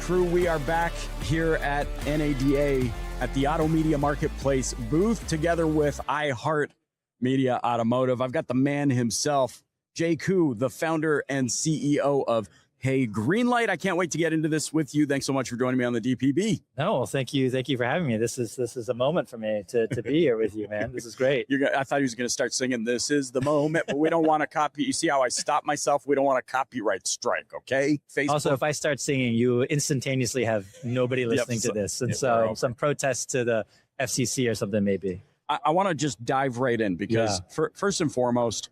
crew, we are back here at NADA at the Auto Media Marketplace booth together with iHeart Media Automotive. I've got the man himself, Jay Koo, the founder and CEO of Hey Greenlight. I can't wait to get into this with you. Thanks so much for joining me on the DPB. No, well, thank you for having me. This is a moment for me to be here with you, man. This is great. I thought he was going to start singing "This Is the Moment," but we don't want to copy. You see how I stopped myself? We don't want a copyright strike, okay? Facebook. Also, if I start singing, you instantaneously have nobody listening to this, and so some protest to the FCC or something maybe. I want to just dive right in because first and foremost,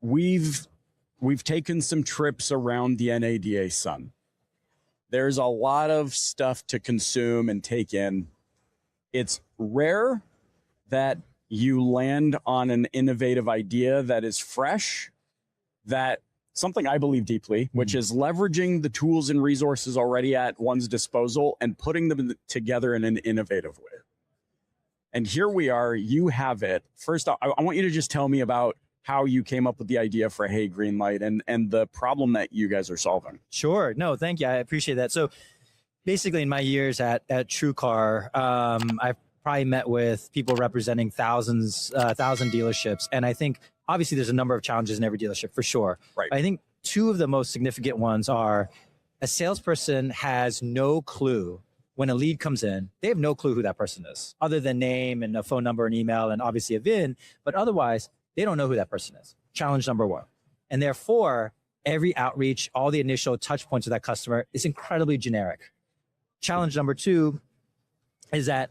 we've taken some trips around the NADA sun. There's a lot of stuff to consume and take in. It's rare that you land on an innovative idea that is fresh, that something I believe deeply, which is leveraging the tools and resources already at one's disposal and putting them together in an innovative way. And here we are, you have it. First, I want you to just tell me about how you came up with the idea for Hey Greenlight and the problem that you guys are solving. Sure. No, thank you. I appreciate that. So basically in my years at TrueCar, I've probably met with people representing thousand dealerships. And I think obviously there's a number of challenges in every dealership for sure. Right. I think two of the most significant ones are a salesperson has no clue when a lead comes in. They have no clue who that person is other than name and a phone number and email and obviously a VIN, but otherwise they don't know who that person is. Challenge number one. And therefore, every outreach, all the initial touch points of that customer is incredibly generic. Challenge number two is that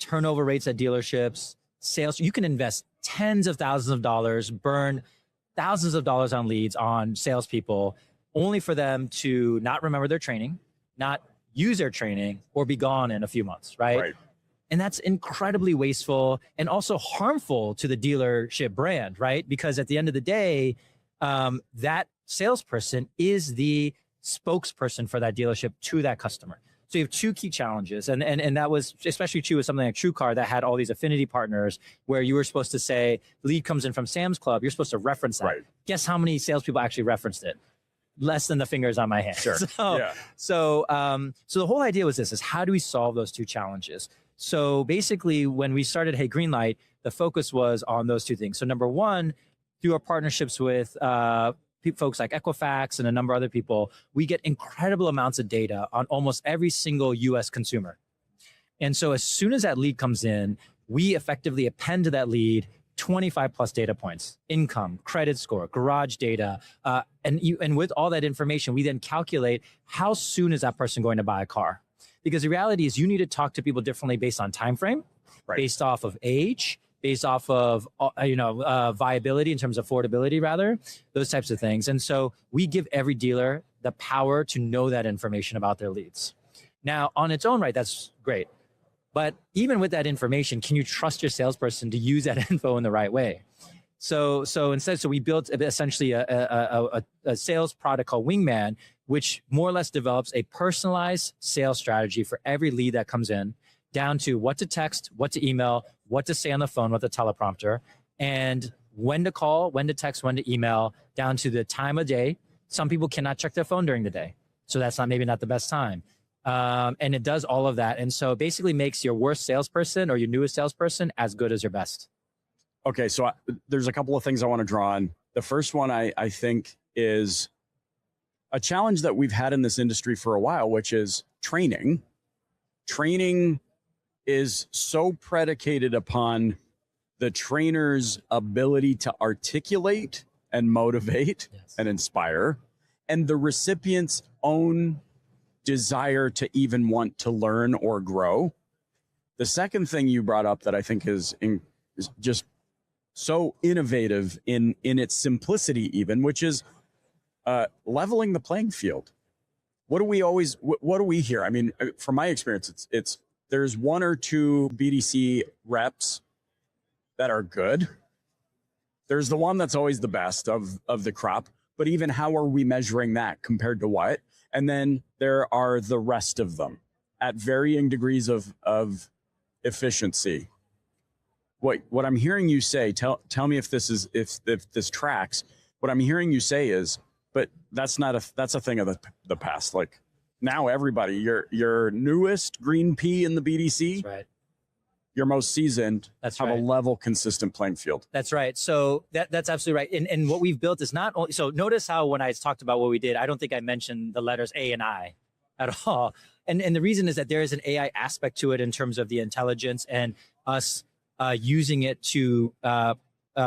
turnover rates at dealerships, sales, you can invest tens of thousands of dollars, burn thousands of dollars on leads on salespeople, only for them to not remember their training, not use their training, or be gone in a few months, right? And that's incredibly wasteful and also harmful to the dealership brand, right? Because at the end of the day, that salesperson is the spokesperson for that dealership to that customer. So you have two key challenges. And that was especially true with something like TrueCar that had all these affinity partners where you were supposed to say, lead comes in from Sam's Club, you're supposed to reference that. Right. Guess how many salespeople actually referenced it? Less than the fingers on my hand. Sure. So the whole idea was this, is how do we solve those two challenges? So basically, when we started Hey Greenlight, the focus was on those two things. So number one, through our partnerships with folks like Equifax and a number of other people, we get incredible amounts of data on almost every single US consumer. And so as soon as that lead comes in, we effectively append to that lead 25 plus data points, income, credit score, garage data. And with all that information, we then calculate how soon is that person going to buy a car? Because the reality is you need to talk to people differently based on time frame, based off of age, based off of viability in terms of affordability, rather, those types of things. And so we give every dealer the power to know that information about their leads. Now, on its own right, that's great. But even with that information, can you trust your salesperson to use that info in the right way? So we built essentially a sales product called Wingman, which more or less develops a personalized sales strategy for every lead that comes in, down to what to text, what to email, what to say on the phone with the teleprompter, and when to call, when to text, when to email, down to the time of day. Some people cannot check their phone during the day, so that's maybe not the best time. And it does all of that. And so it basically makes your worst salesperson or your newest salesperson as good as your best. Okay, so there's a couple of things I want to draw on. The first one I think is a challenge that we've had in this industry for a while, which is training. Training is so predicated upon the trainer's ability to articulate and motivate and inspire, and the recipient's own desire to even want to learn or grow. The second thing you brought up that I think is just so innovative in its simplicity even, which is leveling the playing field. What do we hear? I mean, from my experience, it's there's one or two BDC reps that are good. There's the one that's always the best of the crop, but even how are we measuring that compared to what? And then there are the rest of them at varying degrees of efficiency. What I'm hearing you say, tell me if this tracks. What I'm hearing you say is, but that's a thing of the past. Like now everybody, your newest green pea in the BDC, That's right. your most seasoned, That's have right. a level, consistent playing field. That's right. So that's absolutely right. And what we've built is not only, so notice how when I talked about what we did, I don't think I mentioned the letters A and I at all. And the reason is that there is an AI aspect to it in terms of the intelligence and us using it to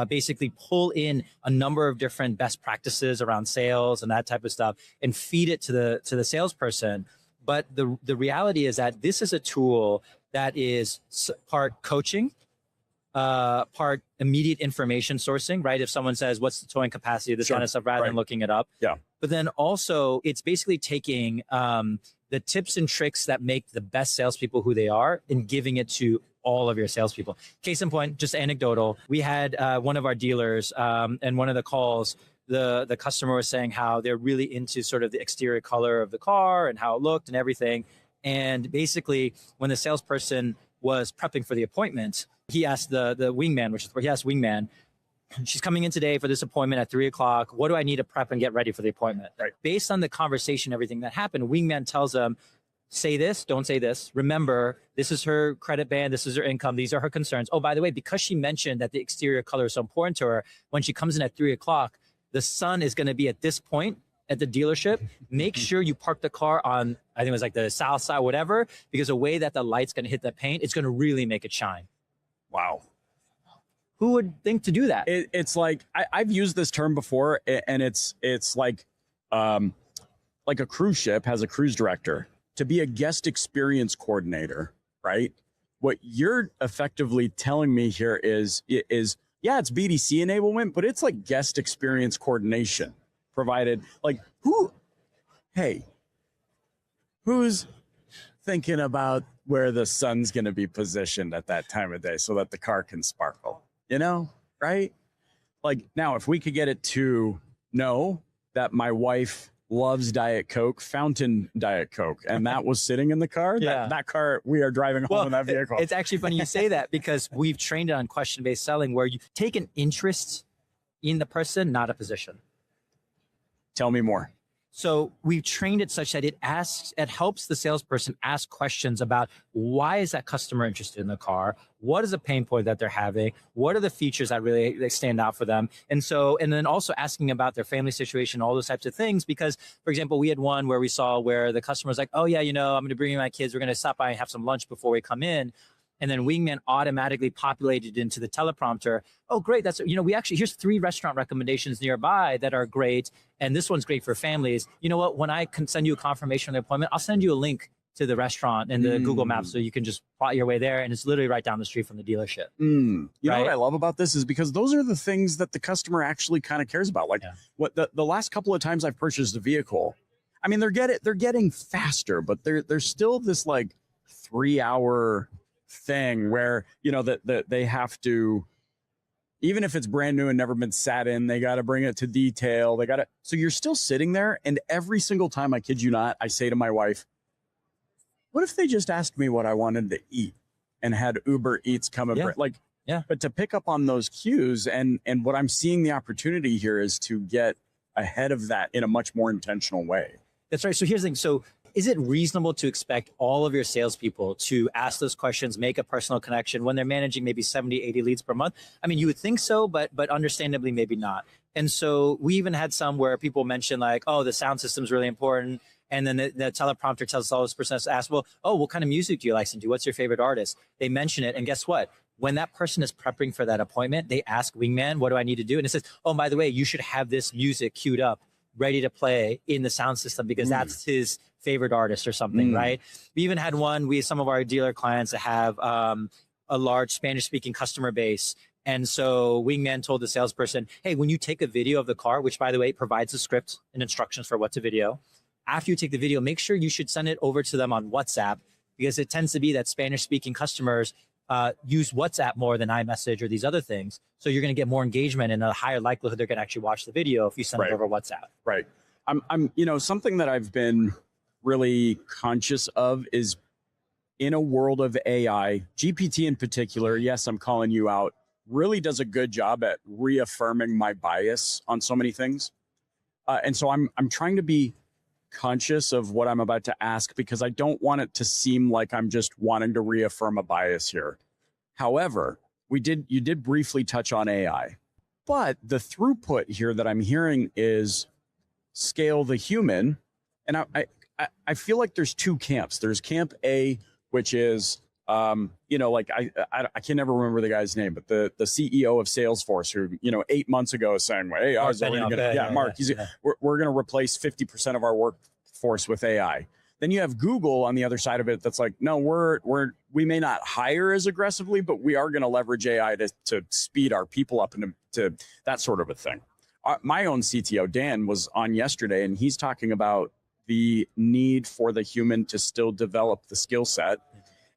basically pull in a number of different best practices around sales and that type of stuff and feed it to the salesperson. But the reality is that this is a tool that is part coaching, part immediate information sourcing, right? If someone says, what's the towing capacity, this kind of stuff, rather than looking it up. Yeah. But then also it's basically taking the tips and tricks that make the best salespeople who they are and giving it to all of your salespeople. Case in point, just anecdotal. We had one of our dealers and one of the calls, the customer was saying how they're really into sort of the exterior color of the car and how it looked and everything. And basically when the salesperson was prepping for the appointment, he asked the Wingman, which is where he asked Wingman, she's coming in today for this appointment at 3:00. What do I need to prep and get ready for the appointment? Right. Based on the conversation, everything that happened, Wingman tells them, say this, don't say this. Remember, this is her credit band. This is her income. These are her concerns. Oh, by the way, because she mentioned that the exterior color is so important to her, when she comes in at 3:00, the sun is going to be at this point at the dealership. Make sure you park the car on, I think it was like the south side, whatever, because the way that the light's going to hit the paint, it's going to really make it shine. Wow. Who would think to do that? It's like, I've used this term before, and it's like a cruise ship has a cruise director. To be a guest experience coordinator, right? What you're effectively telling me here is yeah, it's BDC enablement, but it's like guest experience coordination provided. Like who's thinking about where the sun's going to be positioned at that time of day so that the car can sparkle, right? Like now, if we could get it to know that my wife loves Diet Coke, fountain Diet Coke, and that was sitting in the car, that car, we are driving home in that vehicle. It's actually funny you say that because we've trained it on question-based selling where you take an interest in the person, not a position. Tell me more. So we've trained it such that it helps the salesperson ask questions about why is that customer interested in the car? What is the pain point that they're having? What are the features that really stand out for them? And then also asking about their family situation, all those types of things. Because, for example, we had one where we saw where the customer was like, oh yeah, I'm going to bring in my kids. We're going to stop by and have some lunch before we come in. And then Wingman automatically populated into the teleprompter. Oh, great. That's, we actually, here's 3 restaurant recommendations nearby that are great. And this one's great for families. You know what? When I can send you a confirmation of the appointment, I'll send you a link to the restaurant and the Google Maps so you can just plot your way there. And it's literally right down the street from the dealership. You know what I love about this is because those are the things that the customer actually kind of cares about. Like what the last couple of times I've purchased a vehicle, I mean, they're getting faster, but there's still this like 3-hour thing where that they have to, even if it's brand new and never been sat in, they got to bring it to detail. So you're still sitting there, and every single time, I kid you not, I say to my wife, what if they just asked me what I wanted to eat and had Uber Eats come and but to pick up on those cues, and what I'm seeing the opportunity here is to get ahead of that in a much more intentional way. That's right. So here's the thing. So is it reasonable to expect all of your salespeople to ask those questions, make a personal connection when they're managing maybe 70, 80 leads per month? I mean, you would think so, but understandably, maybe not. And so we even had some where people mentioned like, oh, the sound system is really important. And then the teleprompter tells all this person to ask, well, oh, what kind of music do you listen to? What's your favorite artist? They mention it. And guess what? When that person is prepping for that appointment, they ask Wingman, what do I need to do? And it says, oh, by the way, you should have this music queued up, ready to play in the sound system because that's his favorite artist or something, right? We even had some of our dealer clients that have a large Spanish-speaking customer base. And so Wingman told the salesperson, hey, when you take a video of the car, which by the way, provides a script and instructions for what to video, after you take the video, make sure you should send it over to them on WhatsApp because it tends to be that Spanish-speaking customers use WhatsApp more than iMessage or these other things. So you're going to get more engagement and a higher likelihood they're going to actually watch the video if you send it over WhatsApp. Right. I'm something that I've been really conscious of is in a world of AI, GPT in particular, yes, I'm calling you out, really does a good job at reaffirming my bias on so many things. And so I'm trying to be conscious of what I'm about to ask because I don't want it to seem like I'm just wanting to reaffirm a bias here. However, you did briefly touch on AI, but the throughput here that I'm hearing is scale the human. And I feel like there's two camps. There's camp A, which is, like I can never remember the guy's name, but the CEO of Salesforce, who 8 months ago was saying, "Hey, I was already gonna, Mark, we're going to replace 50% of our workforce with AI." Then you have Google on the other side of it. That's like, no, we may not hire as aggressively, but we are going to leverage AI to speed our people up and to that sort of a thing. My own CTO, Dan, was on yesterday, and he's talking about the need for the human to still develop the skill set.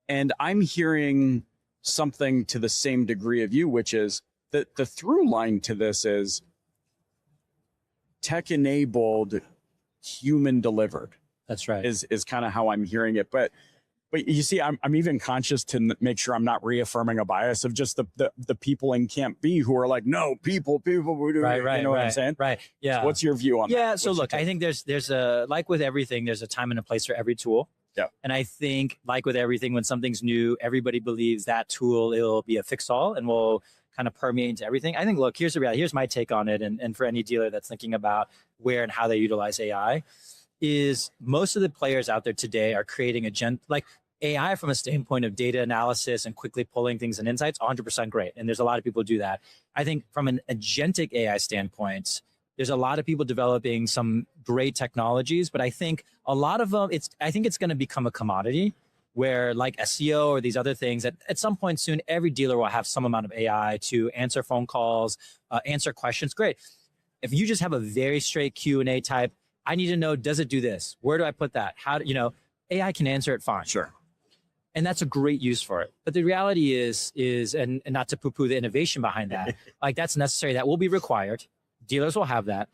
And I'm hearing something to the same degree of you, which is that the through line to this is tech enabled, human delivered. That's right. Is kind of how I'm hearing it. But you see, I'm even conscious to make sure I'm not reaffirming a bias of just the people in Camp B who are like, no, people, we do. Right, you know what I'm saying? Right. Yeah. So what's your view on that? Yeah. So look, I think there's a, like with everything, there's a time and a place for every tool. Yeah. And I think like with everything, when something's new, everybody believes that tool, it'll be a fix all and will kind of permeate into everything. I think, look, here's the reality. Here's my take on it. And for any dealer that's thinking about where and how they utilize AI, is most of the players out there today are creating like AI from a standpoint of data analysis and quickly pulling things and insights, 100% great. And there's a lot of people who do that. I think from an agentic AI standpoint, there's a lot of people developing some great technologies, but I think a lot of them, I think it's going to become a commodity where like SEO or these other things at some point soon, every dealer will have some amount of AI to answer phone calls, answer questions. Great. If you just have a very straight Q&A type, I need to know, does it do this? Where do I put that? How do, AI can answer it fine. Sure. And that's a great use for it. But the reality is, and not to poo-poo the innovation behind that, like that's necessary. That will be required. Dealers will have that,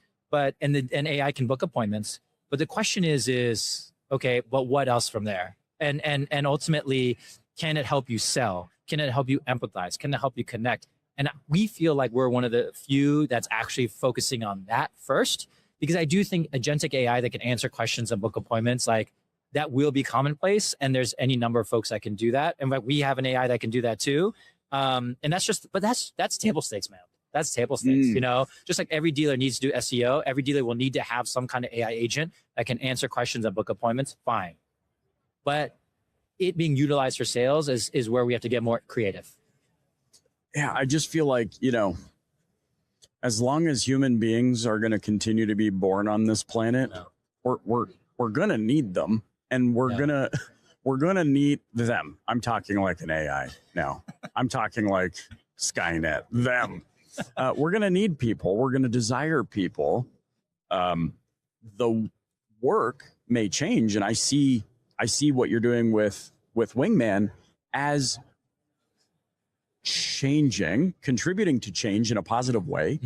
and AI can book appointments. But the question is, okay, but what else from there? And ultimately, can it help you sell? Can it help you empathize? Can it help you connect? And we feel like we're one of the few that's actually focusing on that first, because I do think agentic AI that can answer questions and book appointments, like that will be commonplace. And there's any number of folks that can do that. And we have an AI that can do that too. And that's table stakes, man. That's table stakes, just like every dealer needs to do SEO. Every dealer will need to have some kind of AI agent that can answer questions and book appointments. Fine. But it being utilized for sales is where we have to get more creative. Yeah. I just feel like, as long as human beings are going to continue to be born on this planet, we're going to need them, and we're going to need them. I'm talking like an AI now. I'm talking like Skynet, them. We're going to need people. We're going to desire people. The work may change, and I see what you're doing with Wingman as changing, contributing to change in a positive way,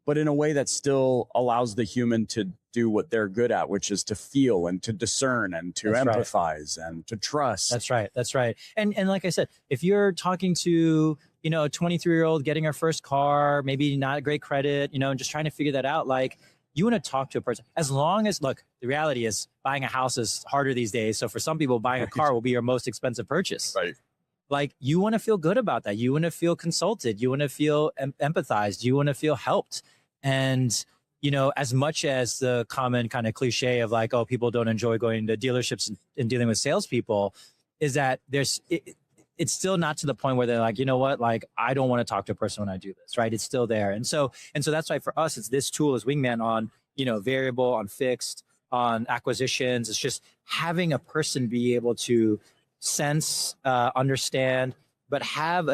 but in a way that still allows the human to do what they're good at, which is to feel and to discern and to empathize and to trust. That's right. And like I said, if you're talking to, a 23-year-old getting her first car, maybe not great credit, and just trying to figure that out, like you want to talk to a person. As long as, look, the reality is buying a house is harder these days. So for some people, buying a car will be your most expensive purchase. Right. Like you want to feel good about that. You want to feel consulted. You want to feel empathized. You want to feel helped. And, as much as the common kind of cliche of like, oh, people don't enjoy going to dealerships and dealing with salespeople, is that it's still not to the point where they're like, you know what, like, I don't want to talk to a person when I do this, right? It's still there. And so that's why for us, it's this tool is Wingman on, variable, on fixed, on acquisitions. It's just having a person be able to sense, understand, but have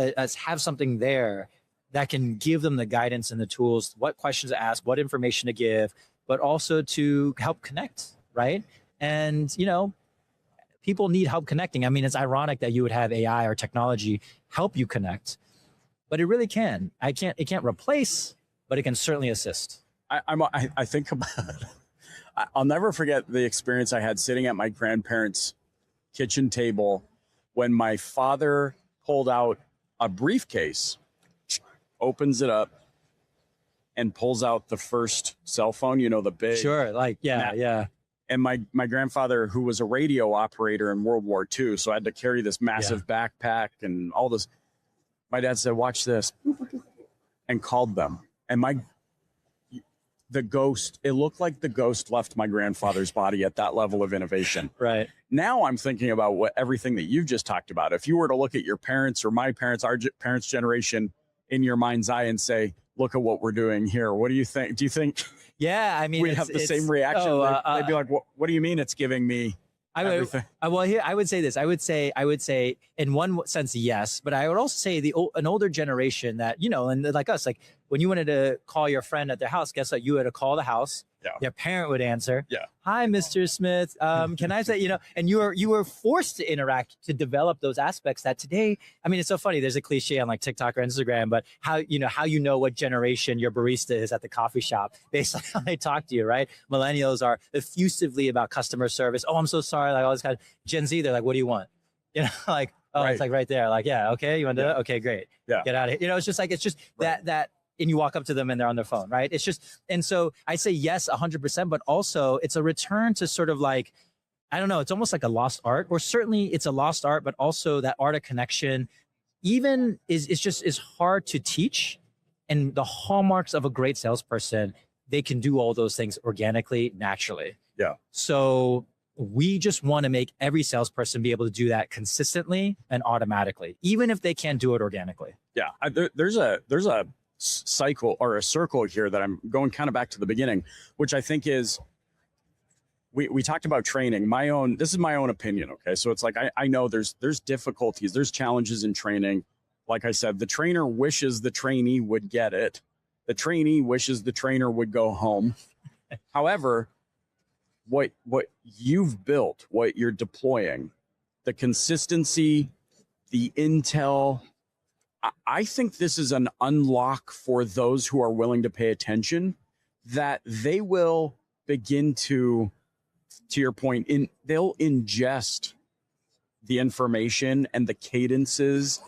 something there that can give them the guidance and the tools, what questions to ask, what information to give, but also to help connect, right? And, people need help connecting. I mean, it's ironic that you would have AI or technology help you connect, but it really can. It can't replace, but it can certainly assist. I think about it. I'll never forget the experience I had sitting at my grandparents' kitchen table when my father pulled out a briefcase, opens it up, and pulls out the first cell phone, the big. Sure. Like, yeah. And my grandfather, who was a radio operator in World War II, so I had to carry this massive backpack and all this. My dad said, watch this, and called them. And the ghost, it looked like the ghost left my grandfather's body at that level of innovation. Right. Now I'm thinking about everything that you've just talked about. If you were to look at your parents or my parents, our parents' generation in your mind's eye and say, look at what we're doing here. What do you think? Do you think I mean, we'd have the same reaction? They'd be like, what do you mean it's giving me everything? Well, here I would say this. I would say in one sense, yes, but I would also say an older generation that, and like us, like when you wanted to call your friend at their house, guess what? You had to call the house. Yeah. Their parent would answer. Yeah. Hi, Mr. Smith. Can I say, and you were forced to interact to develop those aspects that today, I mean, it's so funny. There's a cliche on like TikTok or Instagram, but how you know what generation your barista is at the coffee shop based on how they talk to you, right? Millennials are effusively about customer service. Oh, I'm so sorry. Like all this kind of Gen Z, they're like, what do you want? Like, oh, right. It's like right there. Like, yeah, okay. You want to do it? Okay, great. Yeah. Get out of here. It's just like, right. that, and you walk up to them and they're on their phone, right? It's just, and so I say yes, 100%, but also it's a return to sort of like, I don't know, it's almost like a lost art, or certainly it's a lost art, but also that art of connection even is hard to teach. And the hallmarks of a great salesperson, they can do all those things organically, naturally. Yeah. So we just want to make every salesperson be able to do that consistently and automatically, even if they can't do it organically. Yeah. There's a cycle or a circle here that I'm going kind of back to the beginning, which I think is, we talked about training. This is my own opinion. Okay. So it's like, I know there's difficulties, there's challenges in training. Like I said, the trainer wishes the trainee would get it. The trainee wishes the trainer would go home. However, what you've built, what you're deploying, the consistency, the intel, I think this is an unlock for those who are willing to pay attention, that they will begin to your point, they'll ingest the information and the cadences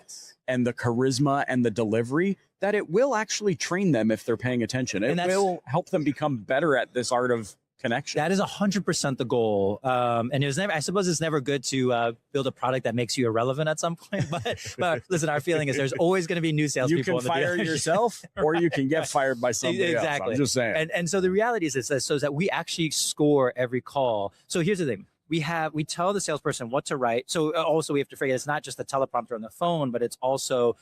and the charisma and the delivery, that it will actually train them if they're paying attention. It will help them become better at this art of connection. That is 100% the goal. And I suppose it's never good to build a product that makes you irrelevant at some point. But listen, our feeling is there's always going to be new salespeople. You can fire yourself, or you can get fired by somebody else. I'm just saying. And so the reality is that we actually score every call. So here's the thing. We tell the salesperson what to write. So also we have to figure it's not just the teleprompter on the phone, but it's also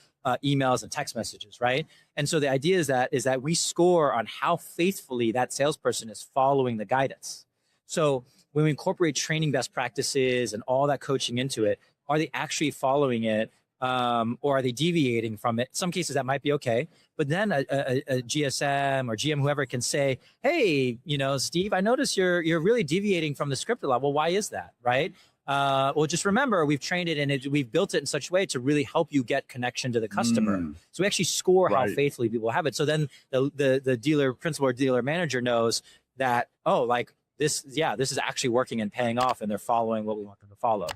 emails and text messages, right? And so the idea is that we score on how faithfully that salesperson is following the guidance. So when we incorporate training best practices and all that coaching into it, are they actually following it? Or are they deviating from it? Some cases that might be okay, but then a GSM or GM, whoever, can say, hey, Steve, I notice you're really deviating from the script a lot. Well, why is that, right? Well, just remember, we've trained it and we've built it in such a way to really help you get connection to the customer. So we actually score how faithfully people have it. So then the dealer, principal or dealer manager knows that, oh, like this is actually working and paying off, and they're following what we want them to follow.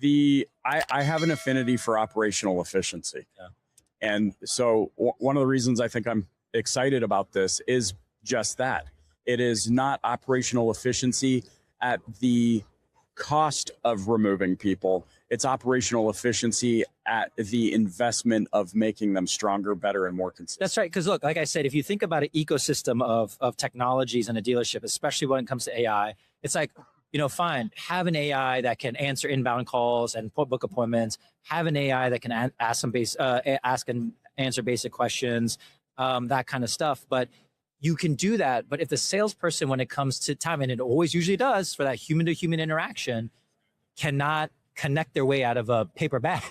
I have an affinity for operational efficiency. Yeah. And so one of the reasons I think I'm excited about this is just that. It is not operational efficiency at the cost of removing people. It's operational efficiency at the investment of making them stronger, better, and more consistent. That's right. Because look, like I said, if you think about an ecosystem of technologies in a dealership, especially when it comes to AI, it's like, fine, have an AI that can answer inbound calls and book appointments, have an AI that can ask and answer basic questions, that kind of stuff. But you can do that. But if the salesperson, when it comes to time, and it always usually does for that human to human interaction, cannot connect their way out of a paper bag,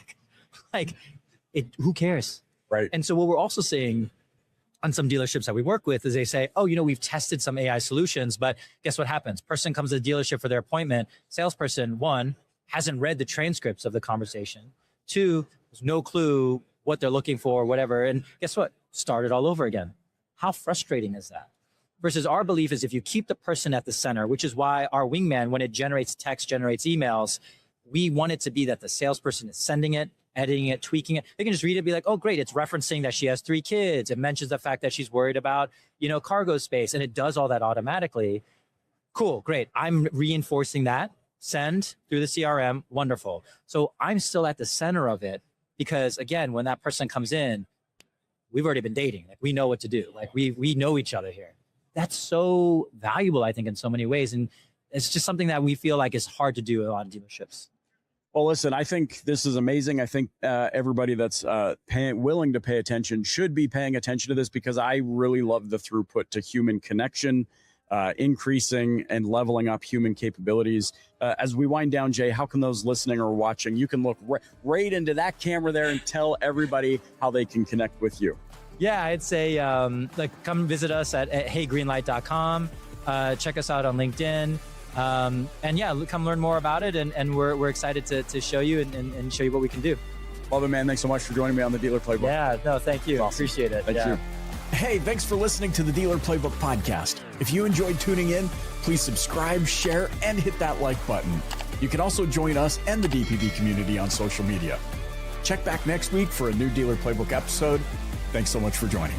who cares? Right. And so what we're also seeing on some dealerships that we work with is they say, oh, we've tested some AI solutions, but guess what happens? Person comes to the dealership for their appointment. Salesperson, one, hasn't read the transcripts of the conversation. Two, has no clue what they're looking for, whatever. And guess what? Start it all over again. How frustrating is that? Versus our belief is if you keep the person at the center, which is why our Wingman, when it generates text, generates emails, we want it to be that the salesperson is sending it, editing it, tweaking it. They can just read it and be like, oh, great. It's referencing that she has 3 kids. It mentions the fact that she's worried about, cargo space, and it does all that automatically. Cool, great. I'm reinforcing that. Send through the CRM, wonderful. So I'm still at the center of it because, again, when that person comes in, we've already been dating. Like, we know what to do. Like, we know each other here. That's so valuable, I think, in so many ways. And it's just something that we feel like is hard to do in a lot of dealerships. Well, listen, I think this is amazing. I think everybody that's willing to pay attention should be paying attention to this, because I really love the throughput to human connection, increasing and leveling up human capabilities. As we wind down, Jay, how can those listening or watching, you can look right into that camera there and tell everybody how they can connect with you. Yeah, I'd say come visit us at heygreenlight.com. Check us out on LinkedIn. And yeah, come learn more about it. And we're excited to show you and show you what we can do. Love it, man. Thanks so much for joining me on the Dealer Playbook. Yeah, no, thank you. Awesome. Appreciate it. Thank you. Hey, thanks for listening to the Dealer Playbook podcast. If you enjoyed tuning in, please subscribe, share, and hit that like button. You can also join us and the DPB community on social media. Check back next week for a new Dealer Playbook episode. Thanks so much for joining.